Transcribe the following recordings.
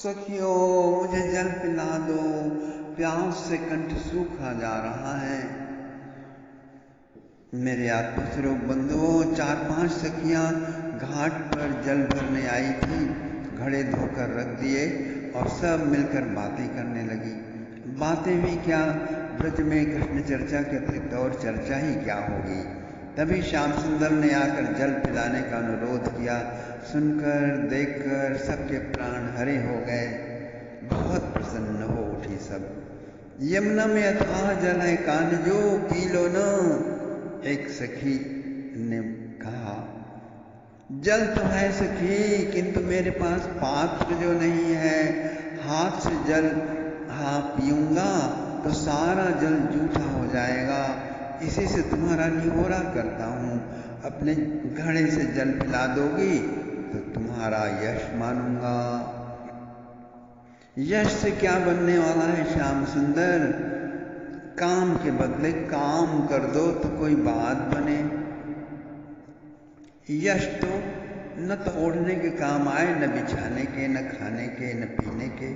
सखियों मुझे जल पिला दो, प्यास से कंठ सूखा जा रहा है। मेरे आत्मस्वरूप बंधुओं, 4-5 सखियां घाट पर जल भरने आई थी। घड़े धोकर रख दिए और सब मिलकर बातें करने लगी। बातें भी क्या, ब्रज में कृष्ण चर्चा के अतिरिक्त और चर्चा ही क्या होगी। तभी श्याम सुंदर ने आकर जल पिलाने का अनुरोध किया। सुनकर देखकर सबके प्राण हरे हो गए, बहुत प्रसन्न हो उठी सब। यमुना में अथाह जल है कान्जो, पी लो न। एक सखी ने कहा, जल तो है सखी, किंतु मेरे पास पात्र जो नहीं है। हाथ से जल पीऊंगा तो सारा जल जूठा हो जाएगा। इसी से तुम्हारा निहोरा करता हूँ, अपने घड़े से जल पिला दोगी तो तुम्हारा यश मानूंगा। यश से क्या बनने वाला है श्याम सुंदर? काम के बदले काम कर दो तो कोई बात बने। यश तो न तो ओढ़ने के काम आए, न बिछाने के, न खाने के, न पीने के।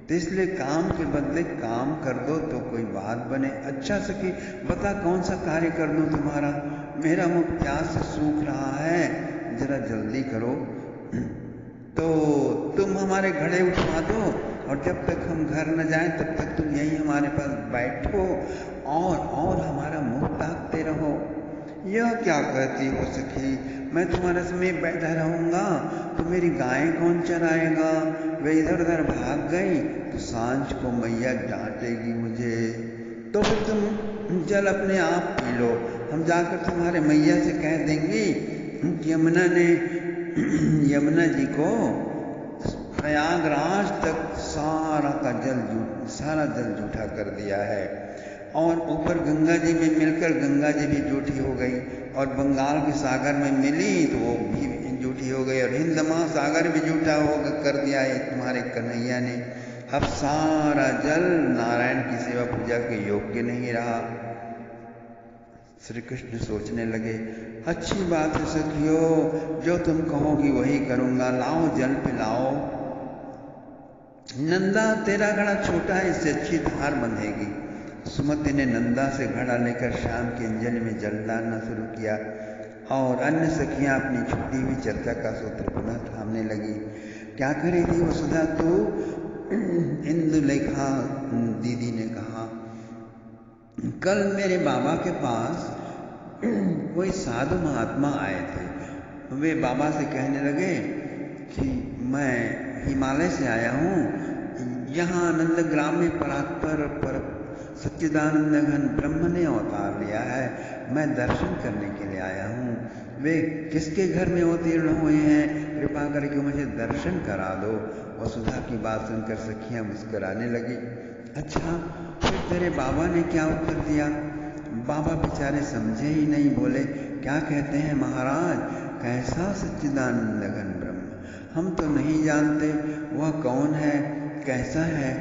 तो इसलिए काम के बदले काम कर दो तो कोई बात बने। अच्छा सखी बता, कौन सा कार्य कर दूं तुम्हारा? मेरा मुख प्यास से सूख रहा है, जरा जल्दी करो। तो तुम हमारे घड़े उठवा दो और जब तक हम घर न जाएं तब तक तुम यहीं हमारे पास बैठो और हमारा मुंह ताकते रहो। यह क्या कहती हो सखी? मैं तुम्हारे समीप बैठा रहूंगा तो मेरी गायें कौन चराएगा? वे इधर उधर भाग गई तो सांझ को मैया डांटेगी मुझे। तो फिर तुम जल अपने आप पी लो, हम जाकर तुम्हारे मैया से कह देंगी कि यमुना जी को प्रयागराज तक सारा जल जूठा कर दिया है। और ऊपर गंगा जी में मिलकर गंगा जी भी जूठी हो गई, और बंगाल के सागर में मिली तो वो भी जूठी हो गई, और हिंद महासागर भी जूठा कर दिया है तुम्हारे कन्हैया ने। अब सारा जल नारायण की सेवा पूजा के योग्य नहीं रहा। श्री कृष्ण सोचने लगे, अच्छी बात है सखियों, जो तुम कहोगी वही करूंगा। लाओ जल पिलाओ। नंदा तेरा घड़ा छोटा है, इससे अच्छी धार बंधेगी। सुमति ने नंदा से घड़ा लेकर शाम की अंजलि में जल डालना शुरू किया, और अन्य सखियां अपनी छुट्टी हुई चर्चा का सूत्र पुनः थामने लगी। क्या करी थी वसुधा तू? इंदुलेखा दीदी ने कहा, कल मेरे बाबा के पास कोई साधु महात्मा आए थे। वे बाबा से कहने लगे कि मैं हिमालय से आया हूँ, यहाँ नंदग्राम में परात्पर सच्चिदानंद घन ब्रह्म ने अवतार लिया है, मैं दर्शन करने के लिए आया हूँ। वे किसके घर में अवतीर्ण हुए हैं? कृपा करके मुझे दर्शन करा दो। वसुधा की बात सुनकर सखियां मुस्कुराने लगी। अच्छा, फिर तेरे बाबा ने क्या उत्तर दिया? बाबा बेचारे समझे ही नहीं, बोले, क्या कहते हैं महाराज? कैसा सच्चिदानंद घन ब्रह्म? हम तो नहीं जानते वह कौन है, कैसा है।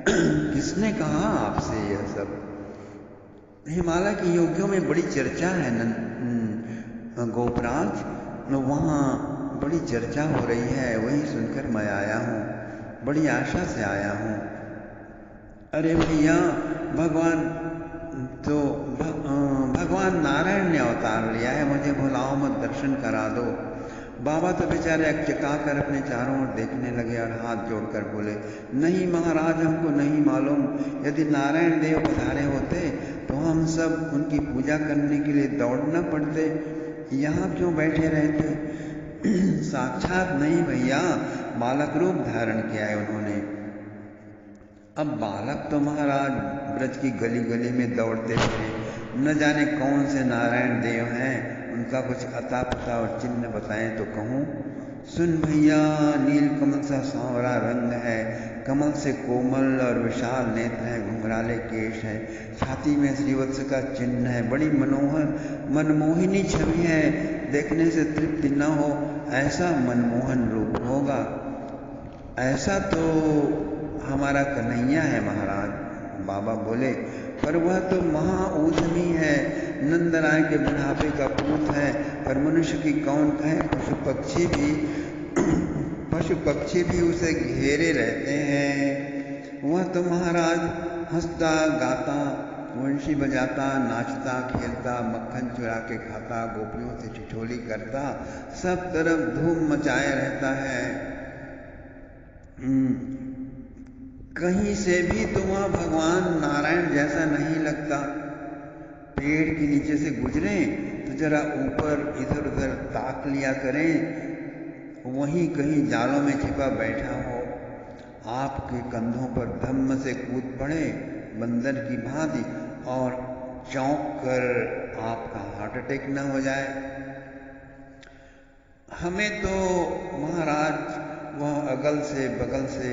किसने कहा आपसे यह सब? हिमालय के योगियों में बड़ी चर्चा है गोपराज, वहाँ बड़ी चर्चा हो रही है, वही सुनकर मैं आया हूँ, बड़ी आशा से आया हूँ। अरे भैया, भगवान नारायण ने अवतार लिया है, मुझे भुलाओ मत, दर्शन करा दो। बाबा तो बेचारे अकचका कर अपने चारों ओर देखने लगे और हाथ जोड़कर बोले, नहीं महाराज, हमको नहीं मालूम। यदि नारायण देव पधारे होते तो हम सब उनकी पूजा करने के लिए दौड़ना पड़ते, यहाँ क्यों बैठे रहते? साक्षात नहीं भैया, बालक रूप धारण किया है उन्होंने। अब बालक तो महाराज ब्रज की गली गली में दौड़ते थे, न जाने कौन से नारायण देव हैं, उनका कुछ अता पता और चिन्ह बताएं तो कहूँ। सुन भैया, नील कमल सा सांवरा रंग है, कमल से कोमल और विशाल नेत्र है, घुंघराले केश है, छाती में श्रीवत्स का चिन्ह है, बड़ी मनमोहिनी छवि है, देखने से तृप्ति न हो ऐसा मनमोहन रूप होगा। ऐसा तो हमारा कन्हैया है महाराज। बाबा बोले, पर वह तो महाऊधमी है, नंदराय के बुढ़ापे का पूत है, पर मनुष्य की कौन कहे, पशु पक्षी भी पशु पक्षी भी उसे घेरे रहते हैं। वह तो महाराज हंसता गाता, वंशी बजाता, नाचता खेलता, मक्खन चुरा के खाता, गोपियों से ठिठोली करता, सब तरफ धूम मचाए रहता है। कहीं से भी तो वह भगवान नारायण जैसा नहीं लगता। पेड़ के नीचे से गुजरे तो जरा ऊपर इधर उधर ताक लिया करें, वहीं कहीं जालों में छिपा बैठा हो, आपके कंधों पर धम्म से कूद पड़े बंदर की भांति और चौंक कर आपका हार्ट अटैक न हो जाए। हमें तो महाराज वह अगल से बगल से,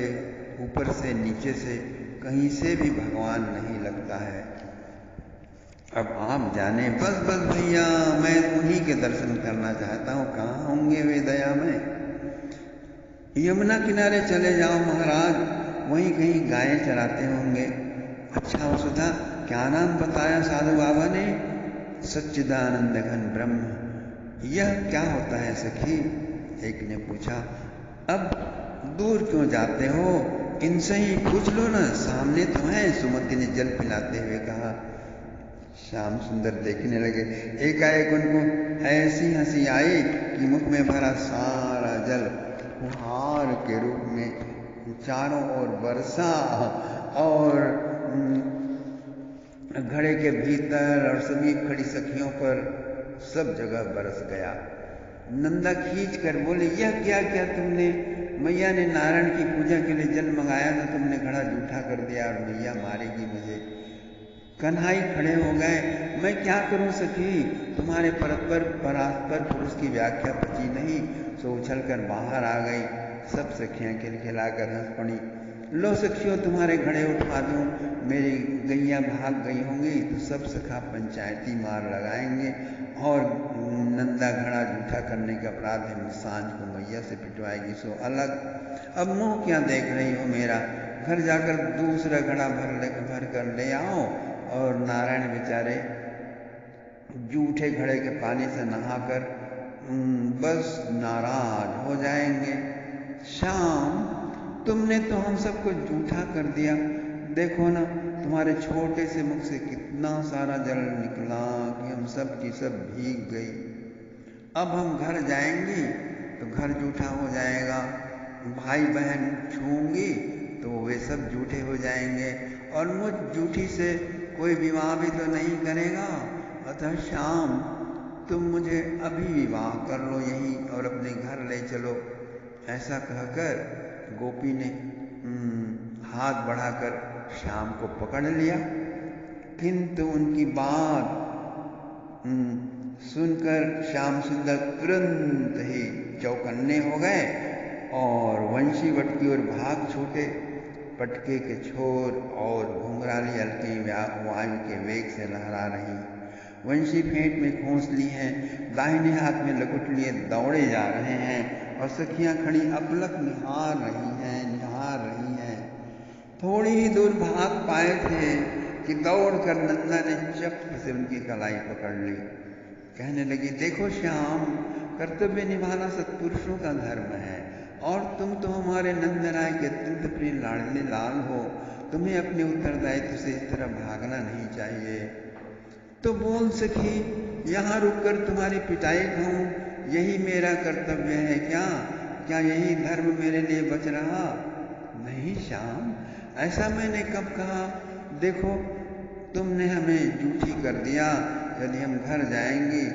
ऊपर से नीचे से, कहीं से भी भगवान नहीं लगता है। अब आप जाने, बस बस भैया, मैं उन्हीं के दर्शन करना चाहता हूँ। कहाँ होंगे वे दया में? यमुना किनारे चले जाओ महाराज, वहीं कहीं गायें चराते होंगे। अच्छा वसुधा, क्या नाम बताया साधु बाबा ने? सच्चिदानंद घन ब्रह्म। यह क्या होता है सखी? एक ने पूछा। अब दूर क्यों जाते हो, इनसे ही पूछ लो ना, सामने तो है, सुमति ने जल पिलाते हुए कहा। श्याम सुंदर देखने लगे। एकाएक उनको ऐसी हंसी आई कि मुख में भरा सारा जल फुहार के रूप में चारों ओर बरसा और घड़े के भीतर और सभी खड़ी सखियों पर सब जगह बरस गया। नंदा खींच कर बोले, यह क्या किया तुमने? मैया ने नारायण की पूजा के लिए जल मंगाया था, तुमने घड़ा जूठा कर दिया और मैया मारेगी मुझे। कन्हाई खड़े हो गए। मैं क्या करूं सखी, तुम्हारे परात्पर पुरुष की व्याख्या पची नहीं, सो उछल कर बाहर आ गई। सब सखियां खिलखिलाकर हंस पड़ी। लो सखियों, तुम्हारे घड़े उठा दूं, मेरी गैया भाग गई होंगी तो सब सखा पंचायती मार लगाएंगे और नंदा घड़ा जूठा करने का अपराध है, सांझ को मैया से पिटवाएगी, सो अलग। अब मुंह क्या देख रही हो मेरा? घर जाकर दूसरा घड़ा भर कर ले आओ और नारायण बेचारे जूठे घड़े के पानी से नहाकर बस नाराज हो जाएंगे। श्याम, तुमने तो हम सबको जूठा कर दिया। देखो ना, तुम्हारे छोटे से मुख से कितना सारा जल निकला कि हम सब की सब भीग गई। अब हम घर जाएंगी तो घर जूठा हो जाएगा, भाई बहन छूंगी तो वे सब जूठे हो जाएंगे और मुझ जूठी से कोई विवाह भी तो नहीं करेगा। अतः श्याम, तुम मुझे अभी विवाह कर लो यहीं और अपने घर ले चलो। ऐसा कहकर गोपी ने हाथ बढ़ाकर श्याम को पकड़ लिया, किंतु उनकी बात सुनकर श्याम सुंदर तुरंत ही चौकन्ने हो गए और वंशी वट की ओर भाग छूटे। पटके के छोर और घुंघराली हल्की वायु के वेग से लहरा रही। वंशी फेंट में खोस ली है, दाहिने हाथ में लकुट लिए दौड़े जा रहे हैं और सखियां खड़ी अपलक निहार रही हैं। थोड़ी ही दूर भाग पाए थे कि दौड़कर नंदा ने चप्प से उनकी कलाई पकड़ ली। कहने लगी, देखो श्याम, कर्तव्य निभाना सत्पुरुषों का धर्म है और तुम तो हमारे नंदराय के अत्यंत प्रिय लाडले लाल हो, तुम्हें अपने उत्तरदायित्व से इस तरह भागना नहीं चाहिए। तो बोल सखी, यहाँ रुककर तुम्हारी पिटाई खाऊं, यही मेरा कर्तव्य है क्या? क्या यही धर्म मेरे लिए बच रहा? नहीं श्याम, ऐसा मैंने कब कहा? देखो, तुमने हमें जूठी कर दिया। यदि हम घर जाएंगी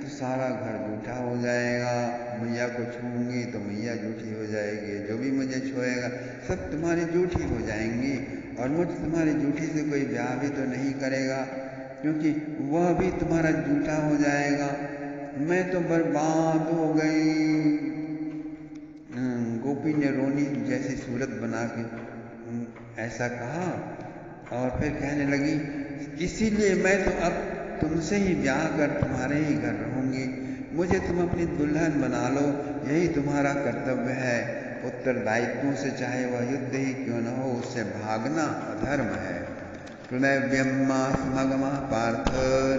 तो सारा घर जूठा हो जाएगा, मैया को छूऊंगी तो मैया जूठी हो जाएगी, जो भी मुझे छुएगा सब तुम्हारी जूठी हो जाएंगी और मुझ तुम्हारी जूठी से कोई ब्याह भी तो नहीं करेगा, क्योंकि वह भी तुम्हारा जूठा हो जाएगा। मैं तो बर्बाद हो गई। गोपी ने रोनी जैसी सूरत बना के ऐसा कहा और फिर कहने लगी, इसीलिए मैं तो अब तुमसे ही ब्याह कर तुम्हारे ही घर रहूंगी। मुझे तुम अपनी दुल्हन बना लो, यही तुम्हारा कर्तव्य है। उत्तरदायित्वों से चाहे वह युद्ध ही क्यों न हो, उससे भागना अधर्म है। प्रणव्यम्मा पार्थ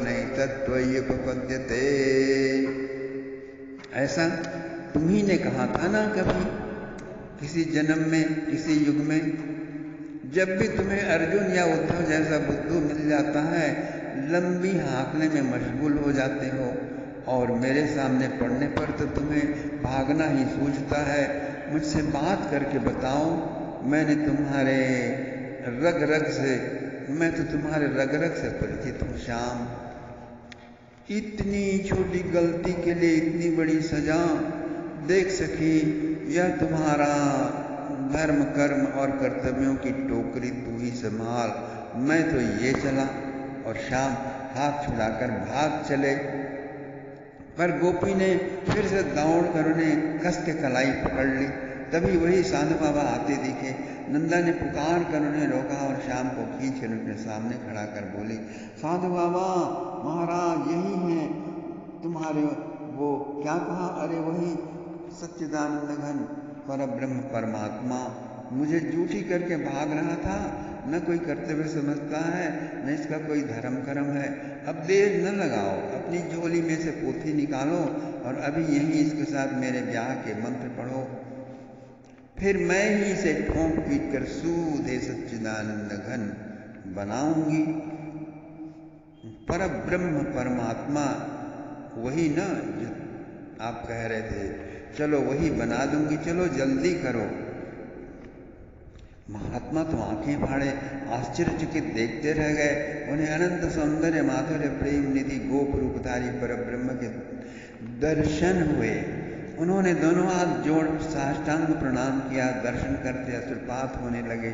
नैतत्त्वय्युपपद्यते। ऐसा तुम्ही ने कहा था ना कभी किसी जन्म में, किसी युग में। जब भी तुम्हें अर्जुन या उद्धव जैसा बुद्धू मिल जाता है, लंबी हाँकने में मशगूल हो जाते हो और मेरे सामने पड़ने पर तो तुम्हें भागना ही सूझता है। मुझसे बात करके बताओ, मैं तो तुम्हारे रग रग से परिचित हूँ श्याम। इतनी छोटी गलती के लिए इतनी बड़ी सजा। देख सखी, यह तुम्हारा धर्म कर्म और कर्तव्यों की टोकरी तू ही संभाल। मैं तो ये चला। और श्याम हाथ छुड़ाकर भाग चले। पर गोपी ने फिर से दौड़कर उन्हें कस के कलाई पकड़ ली। तभी वही साधु बाबा आते दिखे। नंदा ने पुकार कर उन्हें रोका और श्याम को खींच कर उनके सामने खड़ा कर बोली, साधु बाबा महाराज, यही हैं तुम्हारे वो क्या कहा, अरे वही सच्चिदानंद घन परब्रह्म परमात्मा। मुझे झूठी करके भाग रहा था, न कोई कर्तव्य समझता है, न इसका कोई धर्म कर्म है। अब देर न लगाओ, अपनी झोली में से पोथी निकालो और अभी यहीं इसके साथ मेरे ब्याह के मंत्र पढ़ो। फिर मैं ही इसे ठोंक पीट कर सूधे सच्चिदानंद घन बनाऊंगी। परब्रह्म परमात्मा वही ना जो आप कह रहे थे, चलो वही बना दूंगी, चलो जल्दी करो। महात्मा तो आंखें फाड़े आश्चर्यचकित देखते रह गए। उन्हें अनंत सौंदर्य माधुर्य प्रेम निधि गोप रूपधारी परब्रह्म के दर्शन हुए। उन्होंने दोनों हाथ जोड़ साष्टांग प्रणाम किया। दर्शन करते अश्रुपात होने लगे।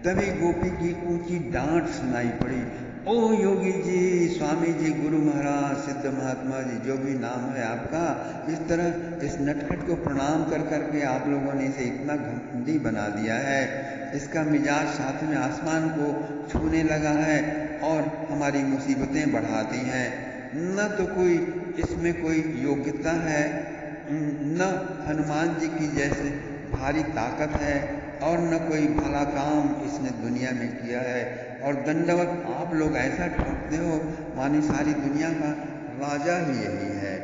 तभी गोपी की ऊंची डांट सुनाई पड़ी, ओ योगी जी, स्वामी जी, गुरु महाराज, सिद्ध महात्मा जी, जो भी नाम है आपका, इस तरह इस नटखट को प्रणाम कर करके आप लोगों ने इसे इतना घमंडी बना दिया है। इसका मिजाज सातवें आसमान को छूने लगा है और हमारी मुसीबतें बढ़ा दी हैं। न तो कोई इसमें कोई योग्यता है, न हनुमान जी की जैसे भारी ताकत है और न कोई भला काम इसने दुनिया में किया है। और दंडवत आप लोग ऐसा ठोकते हो मानी सारी दुनिया का राजा ही यही है।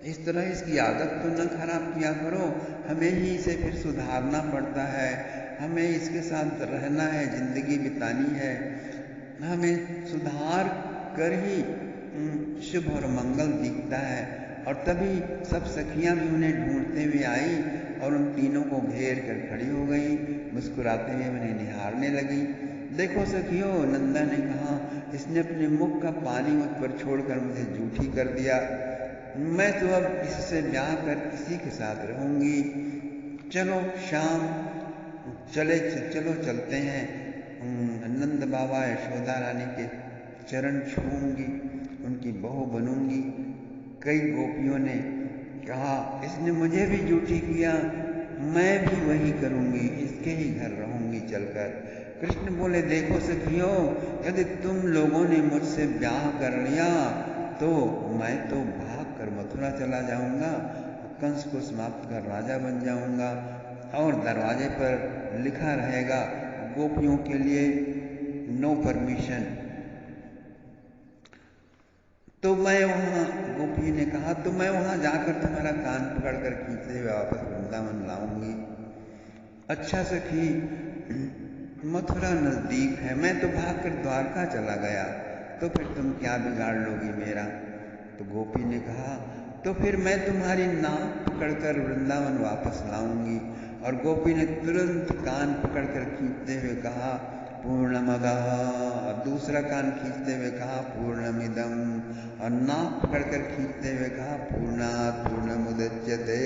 इस तरह इसकी आदत तो न खराब किया करो, हमें ही इसे फिर सुधारना पड़ता है। हमें इसके साथ रहना है, जिंदगी बितानी है। हमें सुधार कर ही शुभ और मंगल दिखता है। और तभी सब सखियां भी उन्हें ढूंढते हुए आई और उन तीनों को घेर कर खड़ी हो गई। मुस्कुराते हुए उन्हें निहारने लगी। देखो सखियों, नंदा ने कहा, इसने अपने मुख का पानी मुझ पर छोड़कर मुझे झूठी कर दिया। मैं तो अब इससे ब्याह कर इसी के साथ रहूंगी। चलो शाम चलो चलते हैं। नंद बाबा यशोदा रानी के चरण छूऊंगी, उनकी बहू बनूंगी। कई गोपियों ने कहा, इसने मुझे भी झूठी किया, मैं भी वही करूंगी, इसके ही घर रहूंगी चलकर। कृष्ण बोले, देखो सखियों, यदि तुम लोगों ने मुझसे ब्याह कर लिया तो मैं तो भाग कर मथुरा चला जाऊंगा, कंस को समाप्त कर राजा बन जाऊंगा और दरवाजे पर लिखा रहेगा, गोपियों के लिए नो परमिशन। तो मैं वहां, गोपी ने कहा, तो मैं वहां जाकर तुम्हारा कान पकड़कर खींचते हुए वापस वृंदावन लाऊंगी। अच्छा सखी, मथुरा नजदीक है, मैं तो भागकर द्वारका चला गया, तो फिर तुम क्या बिगाड़ लोगी मेरा। तो गोपी ने कहा, तो फिर मैं तुम्हारी नाक पकड़कर वृंदावन वापस लाऊंगी। और गोपी ने तुरंत कान पकड़कर खींचते हुए कहा, पूर्णमदः। दूसरा कान खींचते हुए कहा, पूर्णमिदं। और नाक पकड़कर खींचते हुए कहा, पूर्णात् पूर्णमुदच्यते।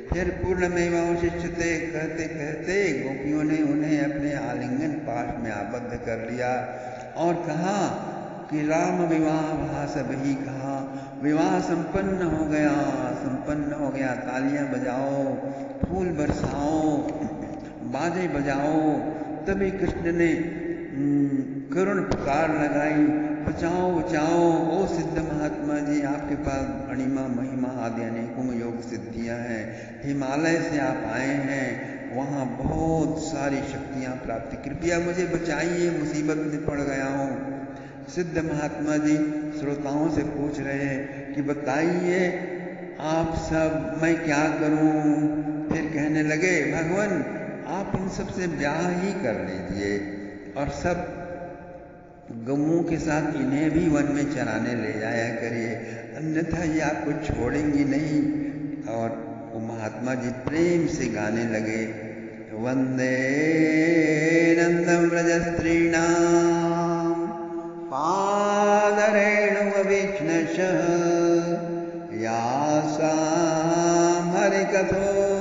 फिर पूर्णमेवावशिष्यते कहते कहते गोपियों ने उन्हें अपने आलिंगन पाश में आबद्ध कर लिया और कहा कि राम विवाह भास बही कहा, विवाह संपन्न हो गया, संपन्न हो गया। तालियां बजाओ, फूल बरसाओ, बाजे बजाओ। तभी कृष्ण ने करुण पुकार लगाई, बचाओ बचाओ, ओ सिद्ध महात्मा जी, आपके पास अणिमा महिमा आदि अनेकों योग सिद्धियां हैं। हिमालय से आप आए हैं, वहाँ बहुत सारी शक्तियां प्राप्ति, कृपया मुझे बचाइए, मुसीबत में पड़ गया हूँ। सिद्ध महात्मा जी श्रोताओं से पूछ रहे हैं कि बताइए आप सब, मैं क्या करूं। फिर कहने लगे, भगवान आप इन सब से ब्याह ही कर लीजिए और सब गऊओं के साथ इन्हें भी वन में चराने ले जाया करिए, अन्यथा ये आपको छोड़ेंगी नहीं। और वो महात्मा जी प्रेम से गाने लगे, वंदे नंदम व्रजस्त्रीणां पादरेणुमविघ्नशः यासां हरिकथोद्गीतम्